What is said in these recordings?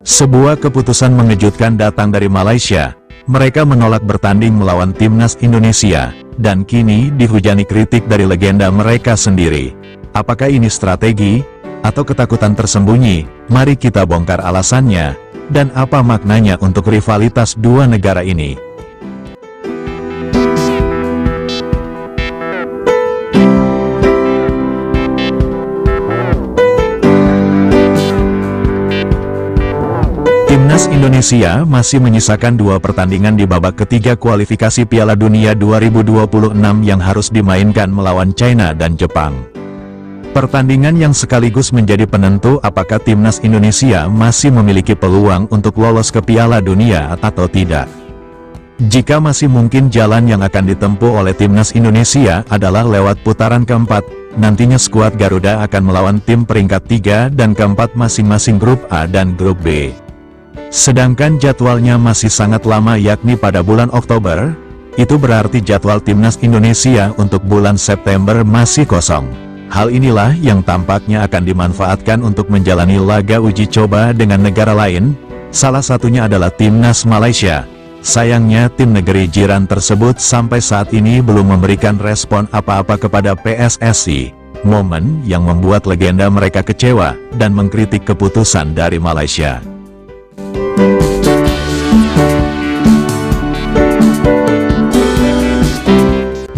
Sebuah keputusan mengejutkan datang dari Malaysia. Mereka menolak bertanding melawan timnas Indonesia, dan kini dihujani kritik dari legenda mereka sendiri. Apakah ini strategi, atau ketakutan tersembunyi? Mari kita bongkar alasannya, dan apa maknanya untuk rivalitas dua negara ini. Timnas Indonesia masih menyisakan dua pertandingan di babak ketiga kualifikasi Piala Dunia 2026 yang harus dimainkan melawan China dan Jepang. Pertandingan yang sekaligus menjadi penentu apakah Timnas Indonesia masih memiliki peluang untuk lolos ke Piala Dunia atau tidak. Jika masih mungkin, jalan yang akan ditempuh oleh Timnas Indonesia adalah lewat putaran keempat. Nantinya skuad Garuda akan melawan tim peringkat 3 dan keempat masing-masing grup A dan grup B. Sedangkan jadwalnya masih sangat lama, yakni pada bulan Oktober. Itu berarti jadwal Timnas Indonesia untuk bulan September masih kosong. Hal inilah yang tampaknya akan dimanfaatkan untuk menjalani laga uji coba dengan negara lain. Salah satunya adalah Timnas Malaysia. Sayangnya tim negeri jiran tersebut sampai saat ini belum memberikan respon apa-apa kepada PSSI. Momen yang membuat legenda mereka kecewa dan mengkritik keputusan dari Malaysia.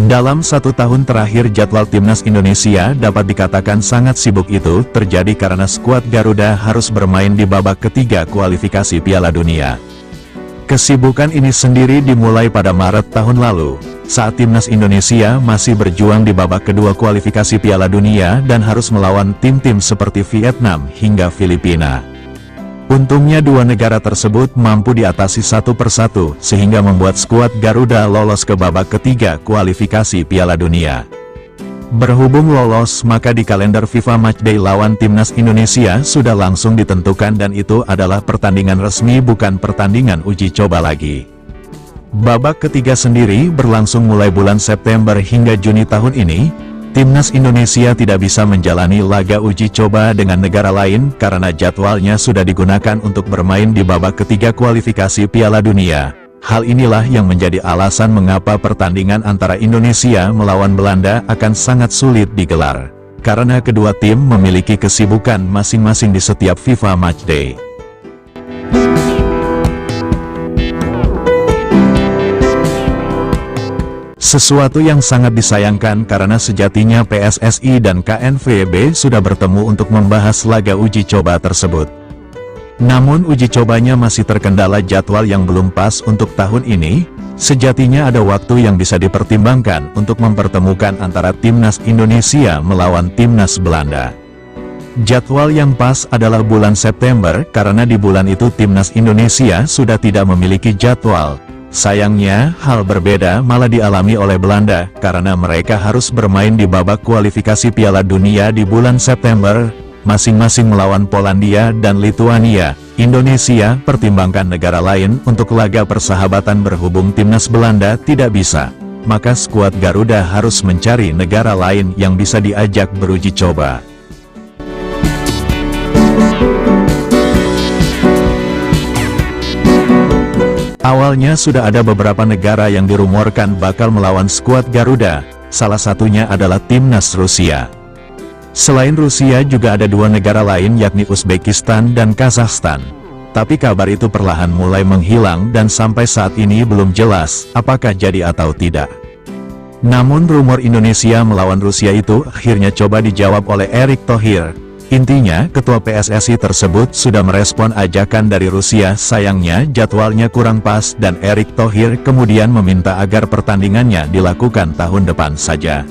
Dalam 1 tahun terakhir, jadwal Timnas Indonesia dapat dikatakan sangat sibuk. Itu terjadi karena skuad Garuda harus bermain di babak ketiga kualifikasi Piala Dunia. Kesibukan ini sendiri dimulai pada Maret tahun lalu, saat Timnas Indonesia masih berjuang di babak kedua kualifikasi Piala Dunia dan harus melawan tim-tim seperti Vietnam hingga Filipina. Untungnya dua negara tersebut mampu diatasi satu persatu, sehingga membuat skuad Garuda lolos ke babak ketiga kualifikasi Piala Dunia. Berhubung lolos, maka di kalender FIFA Matchday lawan Timnas Indonesia sudah langsung ditentukan, dan itu adalah pertandingan resmi, bukan pertandingan uji coba lagi. Babak ketiga sendiri berlangsung mulai bulan September hingga Juni tahun ini. Timnas Indonesia tidak bisa menjalani laga uji coba dengan negara lain karena jadwalnya sudah digunakan untuk bermain di babak ketiga kualifikasi Piala Dunia. Hal inilah yang menjadi alasan mengapa pertandingan antara Indonesia melawan Belanda akan sangat sulit digelar, karena kedua tim memiliki kesibukan masing-masing di setiap FIFA Matchday. Sesuatu yang sangat disayangkan karena sejatinya PSSI dan KNVB sudah bertemu untuk membahas laga uji coba tersebut. Namun uji cobanya masih terkendala jadwal yang belum pas untuk tahun ini. Sejatinya ada waktu yang bisa dipertimbangkan untuk mempertemukan antara Timnas Indonesia melawan Timnas Belanda. Jadwal yang pas adalah bulan September, karena di bulan itu Timnas Indonesia sudah tidak memiliki jadwal. Sayangnya, hal berbeda malah dialami oleh Belanda, karena mereka harus bermain di babak kualifikasi Piala Dunia di bulan September, masing-masing melawan Polandia dan Lituania. Indonesia pertimbangkan negara lain untuk laga persahabatan. Berhubung Timnas Belanda tidak bisa, maka skuad Garuda harus mencari negara lain yang bisa diajak beruji coba. Awalnya sudah ada beberapa negara yang dirumorkan bakal melawan skuad Garuda, salah satunya adalah Timnas Rusia. Selain Rusia juga ada dua negara lain, yakni Uzbekistan dan Kazakhstan. Tapi kabar itu perlahan mulai menghilang dan sampai saat ini belum jelas apakah jadi atau tidak. Namun rumor Indonesia melawan Rusia itu akhirnya coba dijawab oleh Erick Thohir. Intinya, ketua PSSI tersebut sudah merespon ajakan dari Rusia. Sayangnya jadwalnya kurang pas, dan Erick Thohir kemudian meminta agar pertandingannya dilakukan tahun depan saja.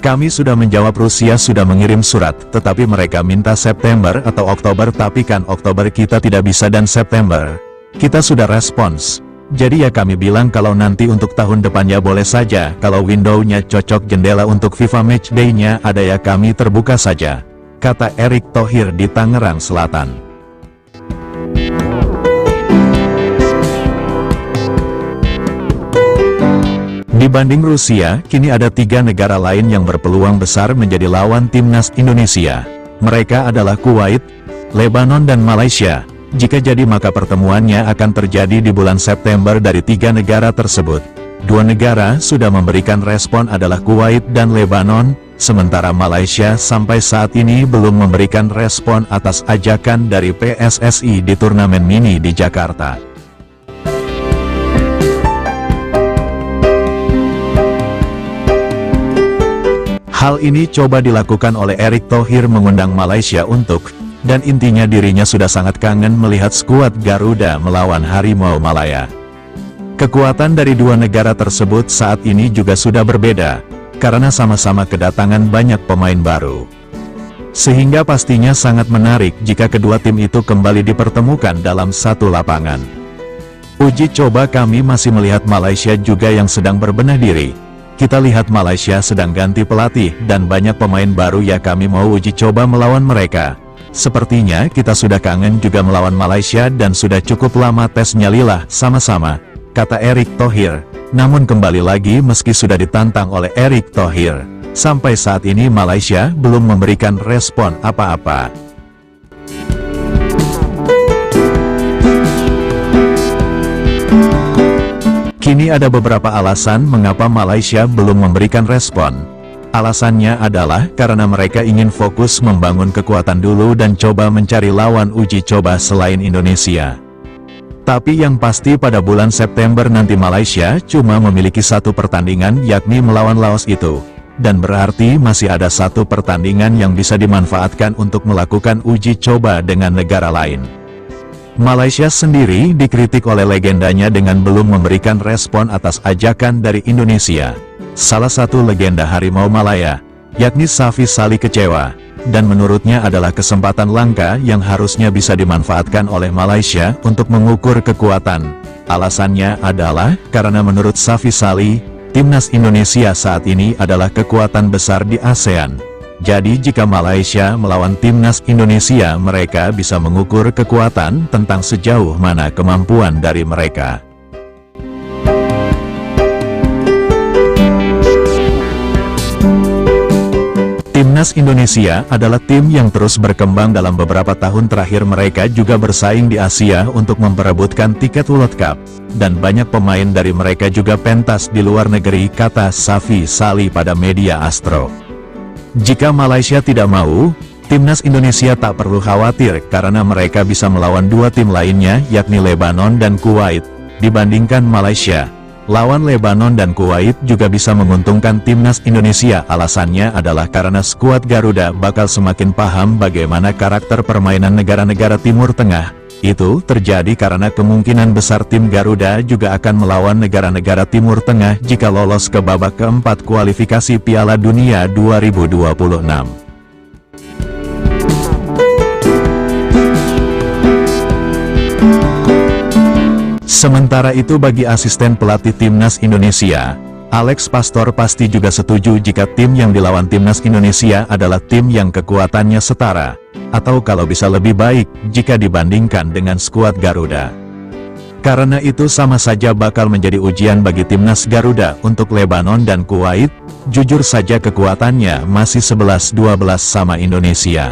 Kami sudah menjawab, Rusia sudah mengirim surat, tetapi mereka minta September atau Oktober, tapi kan Oktober kita tidak bisa dan September kita sudah respons. Jadi ya kami bilang kalau nanti untuk tahun depannya boleh saja, kalau window-nya cocok, jendela untuk FIFA Matchday-nya ada ya kami terbuka saja, kata Erick Thohir di Tangerang Selatan. Dibanding Rusia, kini ada 3 negara lain yang berpeluang besar menjadi lawan Timnas Indonesia. Mereka adalah Kuwait, Lebanon dan Malaysia. Jika jadi maka pertemuannya akan terjadi di bulan September dari 3 negara tersebut. 2 negara sudah memberikan respon adalah Kuwait dan Lebanon, sementara Malaysia sampai saat ini belum memberikan respon atas ajakan dari PSSI di turnamen mini di Jakarta. Hal ini coba dilakukan oleh Erick Thohir mengundang Malaysia untuk, dan intinya dirinya sudah sangat kangen melihat skuad Garuda melawan Harimau Malaya. Kekuatan dari 2 negara tersebut saat ini juga sudah berbeda, karena sama-sama kedatangan banyak pemain baru. Sehingga pastinya sangat menarik jika kedua tim itu kembali dipertemukan dalam satu lapangan. Uji coba kami masih melihat Malaysia juga yang sedang berbenah diri. Kita lihat Malaysia sedang ganti pelatih dan banyak pemain baru ya kami mau uji coba melawan mereka. Sepertinya kita sudah kangen juga melawan Malaysia dan sudah cukup lama tes nyalilah sama-sama, kata Erick Thohir. Namun kembali lagi meski sudah ditantang oleh Erick Thohir, sampai saat ini Malaysia belum memberikan respon apa-apa. Kini ada beberapa alasan mengapa Malaysia belum memberikan respon. Alasannya adalah karena mereka ingin fokus membangun kekuatan dulu dan coba mencari lawan uji coba selain Indonesia. Tapi yang pasti pada bulan September nanti Malaysia cuma memiliki 1 pertandingan yakni melawan Laos itu. Dan berarti masih ada 1 pertandingan yang bisa dimanfaatkan untuk melakukan uji coba dengan negara lain. Malaysia sendiri dikritik oleh legendanya dengan belum memberikan respon atas ajakan dari Indonesia. Salah satu legenda Harimau Malaya, yakni Safi Salih kecewa, dan menurutnya adalah kesempatan langka yang harusnya bisa dimanfaatkan oleh Malaysia untuk mengukur kekuatan. Alasannya adalah karena menurut Safi Salih, timnas Indonesia saat ini adalah kekuatan besar di ASEAN. Jadi jika Malaysia melawan timnas Indonesia mereka bisa mengukur kekuatan tentang sejauh mana kemampuan dari mereka. Timnas Indonesia adalah tim yang terus berkembang dalam beberapa tahun terakhir mereka juga bersaing di Asia untuk memperebutkan tiket World Cup. Dan banyak pemain dari mereka juga pentas di luar negeri kata Safi Salih pada media Astro. Jika Malaysia tidak mau, timnas Indonesia tak perlu khawatir karena mereka bisa melawan 2 tim lainnya yakni Lebanon dan Kuwait. Dibandingkan Malaysia, lawan Lebanon dan Kuwait juga bisa menguntungkan timnas Indonesia. Alasannya adalah karena skuad Garuda bakal semakin paham bagaimana karakter permainan negara-negara Timur Tengah. Itu terjadi karena kemungkinan besar tim Garuda juga akan melawan negara-negara Timur Tengah jika lolos ke babak keempat kualifikasi Piala Dunia 2026. Sementara itu bagi asisten pelatih timnas Indonesia, Alex Pastor pasti juga setuju jika tim yang dilawan timnas Indonesia adalah tim yang kekuatannya setara, atau kalau bisa lebih baik jika dibandingkan dengan skuad Garuda. Karena itu sama saja bakal menjadi ujian bagi timnas Garuda untuk Lebanon dan Kuwait. Jujur saja kekuatannya masih 11-12 sama Indonesia.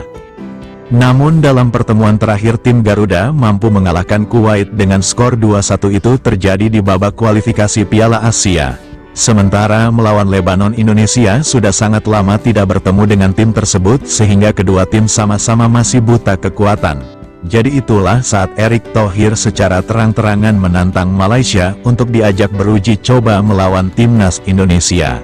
Namun dalam pertemuan terakhir tim Garuda mampu mengalahkan Kuwait dengan skor 2-1 itu terjadi di babak kualifikasi Piala Asia. Sementara melawan Lebanon Indonesia sudah sangat lama tidak bertemu dengan tim tersebut sehingga kedua tim sama-sama masih buta kekuatan. Jadi itulah saat Erick Thohir secara terang-terangan menantang Malaysia untuk diajak beruji coba melawan timnas Indonesia.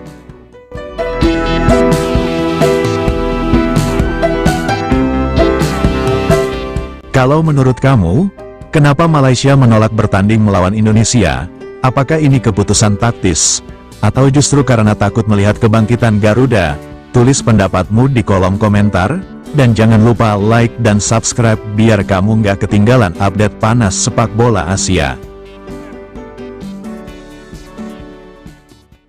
Kalau menurut kamu, kenapa Malaysia menolak bertanding melawan Indonesia? Apakah ini keputusan taktis? Atau justru karena takut melihat kebangkitan Garuda? Tulis pendapatmu di kolom komentar, dan jangan lupa like dan subscribe biar kamu nggak ketinggalan update panas sepak bola Asia.